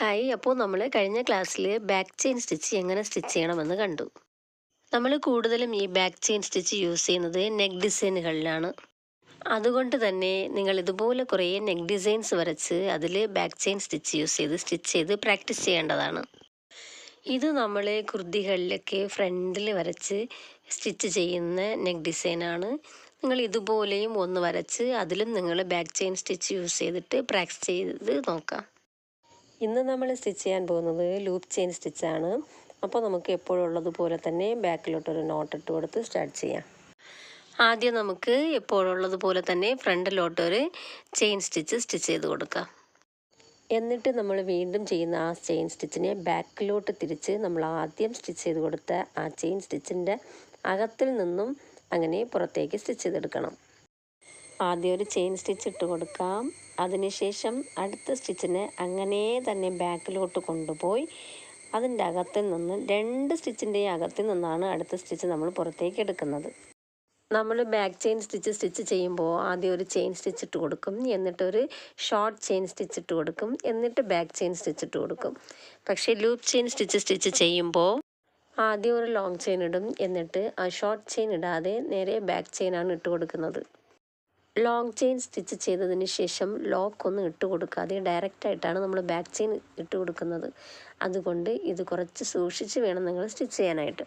Hi, അപ്പോൾ നമ്മൾ കഴിഞ്ഞ ക്ലാസ്സിൽ ബാക്ക് ചെയിൻ സ്റ്റിച്ച് എങ്ങനെ സ്റ്റിച്ച് ചെയ്യണമെന്ന് കണ്ടു. നമ്മൾ കൂടുതലും ഈ ബാക്ക് ചെയിൻ സ്റ്റിച്ച് യൂസ് ചെയ്യുന്നത് നെക്ക് ഡിസൈനുകളിലാണ്. അതുകൊണ്ട് തന്നെ നിങ്ങൾ ഇതുപോലെ കുറേ നെക്ക് ഡിസൈൻസ് വരച്ച് അതിൽ ബാക്ക് ചെയിൻ സ്റ്റിച്ച് ചെയ്ത് പ്രാക്ടീസ് ചെയ്യേണ്ടതാണ്. ഇത് നമ്മൾ കുർത്തികളിലൊക്കെ ഫ്രണ്ടിൽ വരച്ച് സ്റ്റിച്ച് ചെയ്യുന്ന നെക്ക് ഡിസൈനാണ്. നിങ്ങൾ ഇതുപോലെയും ഒന്ന് വരച്ച് അതിലും നിങ്ങൾ ബാക്ക് ചെയിൻ സ്റ്റിച്ച് യൂസ് ചെയ്തിട്ട് പ്രാക്ടീസ് ചെയ്ത് നോക്കാം. ഇന്ന് നമ്മൾ സ്റ്റിച്ച് ചെയ്യാൻ പോകുന്നത് ലൂപ്പ് ചെയിൻ സ്റ്റിച്ചാണ്. അപ്പോൾ നമുക്ക് എപ്പോഴുള്ളതുപോലെ തന്നെ ബാക്കിലോട്ടൊരു നോട്ട് ഇട്ട് കൊടുത്ത് സ്റ്റാർട്ട് ചെയ്യാം. ആദ്യം നമുക്ക് എപ്പോഴുള്ളതുപോലെ തന്നെ ഫ്രണ്ടിലോട്ടൊരു ചെയിൻ സ്റ്റിച്ച് ചെയ്ത് കൊടുക്കാം. എന്നിട്ട് നമ്മൾ വീണ്ടും ചെയ്യുന്ന ആ ചെയിൻ സ്റ്റിച്ചിനെ ബാക്കിലോട്ട് തിരിച്ച് നമ്മൾ ആദ്യം സ്റ്റിച്ച് ചെയ്ത് കൊടുത്ത ആ ചെയിൻ സ്റ്റിച്ചിൻ്റെ അകത്തിൽ നിന്നും അങ്ങനെ പുറത്തേക്ക് സ്റ്റിച്ച് ചെയ്തെടുക്കണം. ആദ്യം ഒരു ചെയിൻ സ്റ്റിച്ച് ഇട്ട് കൊടുക്കാം. അതിനുശേഷം അടുത്ത സ്റ്റിച്ചിനെ അങ്ങനെ തന്നെ ബാക്കിലോട്ട് കൊണ്ടുപോയി അതിൻ്റെ അകത്തിൽ നിന്ന് 2 സ്റ്റിച്ചിൻ്റെയും അകത്തിൽ നിന്നാണ് അടുത്ത സ്റ്റിച്ച് നമ്മൾ പുറത്തേക്ക് എടുക്കുന്നത്. നമ്മൾ ബാക്ക് ചെയിൻ സ്റ്റിച്ച് ചെയ്യുമ്പോൾ ആദ്യം ഒരു ചെയിൻ സ്റ്റിച്ച് ഇട്ട് കൊടുക്കും, എന്നിട്ടൊരു ഷോർട്ട് ചെയിൻ സ്റ്റിച്ച് ഇട്ട് കൊടുക്കും, എന്നിട്ട് ബാക്ക് ചെയിൻ സ്റ്റിച്ച് ഇട്ട് കൊടുക്കും. പക്ഷേ ലൂപ്പ് ചെയിൻ സ്റ്റിച്ച് ചെയ്യുമ്പോൾ ആദ്യം ഒരു ലോങ് ചെയിൻ ഇടും, എന്നിട്ട് ആ ഷോർട്ട് ചെയിൻ ഇടാതെ നേരെ ബാക്ക് ചെയിനാണ് ഇട്ട് കൊടുക്കുന്നത്. ലോങ് ചെയിൻ സ്റ്റിച്ച് ചെയ്തതിന് ശേഷം ലോക്കൊന്നും ഇട്ട് കൊടുക്കാതെ ഡയറക്റ്റായിട്ടാണ് നമ്മൾ ബാക്ക് ചെയിൻ ഇട്ട് കൊടുക്കുന്നത്. അതുകൊണ്ട് ഇത് കുറച്ച് സൂക്ഷിച്ച് വേണം നിങ്ങൾ സ്റ്റിച്ച് ചെയ്യാനായിട്ട്.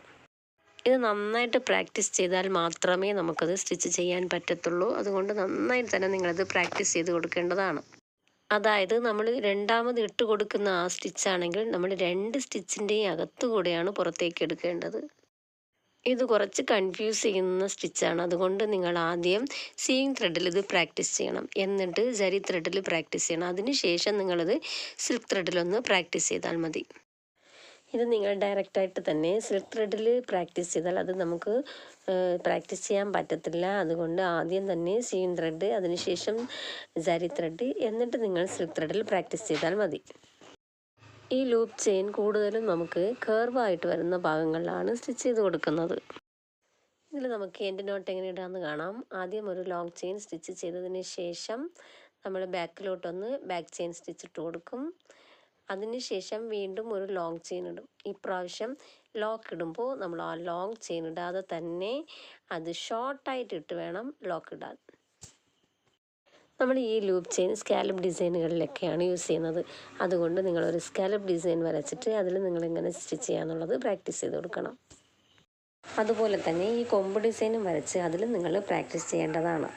ഇത് നന്നായിട്ട് പ്രാക്ടീസ് ചെയ്താൽ മാത്രമേ നമുക്കത് സ്റ്റിച്ച് ചെയ്യാൻ പറ്റത്തുള്ളൂ. അതുകൊണ്ട് നന്നായിട്ട് തന്നെ നിങ്ങളത് പ്രാക്ടീസ് ചെയ്ത് കൊടുക്കേണ്ടതാണ്. അതായത് നമ്മൾ രണ്ടാമത് ഇട്ട് കൊടുക്കുന്ന ആ സ്റ്റിച്ചാണെങ്കിൽ നമ്മൾ 2 സ്റ്റിച്ചിൻ്റെയും അകത്തുകൂടെയാണ് പുറത്തേക്ക് എടുക്കേണ്ടത്. ഇത് കുറച്ച് കൺഫ്യൂസ് ചെയ്യുന്ന സ്റ്റിച്ചാണ്. അതുകൊണ്ട് നിങ്ങൾ ആദ്യം സീയിങ് ത്രെഡിൽ ഇത് പ്രാക്ടീസ് ചെയ്യണം, എന്നിട്ട് ജരി ത്രെഡിൽ പ്രാക്ടീസ് ചെയ്യണം. അതിനുശേഷം നിങ്ങളത് സിൽക്ക് ത്രെഡിലൊന്ന് പ്രാക്ടീസ് ചെയ്താൽ മതി. ഇത് നിങ്ങൾ ഡയറക്റ്റായിട്ട് തന്നെ സിൽക്ക് ത്രെഡിൽ പ്രാക്ടീസ് ചെയ്താൽ അത് നമുക്ക് പ്രാക്ടീസ് ചെയ്യാൻ പറ്റത്തില്ല. അതുകൊണ്ട് ആദ്യം തന്നെ സീയിങ് ത്രെഡ്, അതിനുശേഷം ജരി ത്രെഡ്, എന്നിട്ട് നിങ്ങൾ സിൽക്ക് ത്രെഡിൽ പ്രാക്ടീസ് ചെയ്താൽ മതി. ഈ ലൂപ്പ് ചെയിൻ കൂടുതലും നമുക്ക് കർവായിട്ട് വരുന്ന ഭാഗങ്ങളിലാണ് സ്റ്റിച്ച് ചെയ്ത് കൊടുക്കുന്നത്. ഇതിൽ നമുക്ക് എൻഡ് നോട്ട് എങ്ങനെ ഇടാമെന്ന് കാണാം. ആദ്യം ഒരു ലോങ് ചെയിൻ സ്റ്റിച്ച് ചെയ്തതിന് ശേഷം നമ്മൾ ബാക്കിലോട്ടൊന്ന് ബാക്ക് ചെയിൻ സ്റ്റിച്ച് ഇട്ട് കൊടുക്കും. അതിനുശേഷം വീണ്ടും ഒരു ലോങ് ചെയിൻ ഇടും. ഇപ്രാവശ്യം ലോക്ക് ഇടുമ്പോൾ നമ്മൾ ആ ലോങ് ചെയിൻ ഇടാതെ തന്നെ അത് ഷോർട്ടായിട്ട് ഇട്ട് വേണം ലോക്ക് ഇടാൻ. നമ്മൾ ഈ ലൂപ്പ് ചെയിൻ സ്കാലപ്പ് ഡിസൈനുകളിലൊക്കെയാണ് യൂസ് ചെയ്യുന്നത്. അതുകൊണ്ട് നിങ്ങളൊരു സ്കാലപ്പ് ഡിസൈൻ വരച്ചിട്ട് അതിൽ നിങ്ങളിങ്ങനെ സ്റ്റിച്ച് ചെയ്യാന്നുള്ളത് പ്രാക്ടീസ് ചെയ്ത് കൊടുക്കണം. അതുപോലെ തന്നെ ഈ കൊമ്പ് ഡിസൈനും വരച്ച് അതിൽ നിങ്ങൾ പ്രാക്ടീസ് ചെയ്യേണ്ടതാണ്.